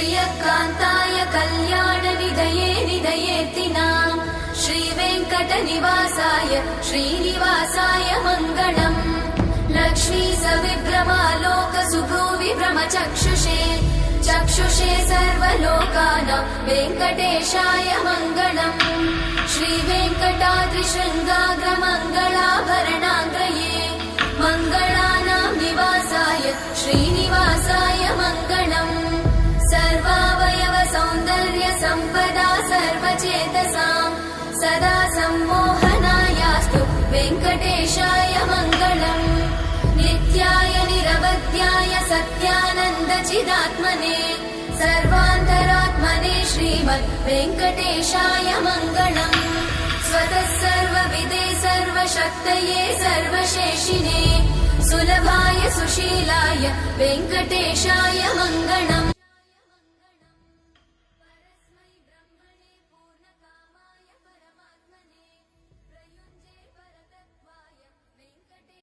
श्रियकान्ताय कल्याणनिधये निधयेऽर्तिनाम् श्रीवेङ्कटनिवासाय श्रीनिवासाय मङ्गलम् लक्ष्मी सविभ्रमालोकसुभ्रूविभ्रमचक्षुषे चक्षुषे सर्वलोकानां वेङ्कटेशाय मङ्गलम् श्रीवेङ्कटाद्रिशृङ्गाग्रमङ्गलाभरणाङ्गये मङ्गलानां निवासाय श्रीनिवासाय मङ्गलम् सर्वावयव सौन्दर्य सम्पदा सर्वचेतसां सदा सम्मोहनायास्तु वेङ्कटेशाय मङ्गलम् नित्याय निरवध्याय सत्यानन्दचिदात्मने सर्वान्तरात्मने श्रीमद् वेङ्कटेशाय मङ्गलम् स्वतः सर्वविदे सर्वशक्तये सर्वशेषिने सुलभाय सुशीलाय वेङ्कटेशाय मङ्गलम्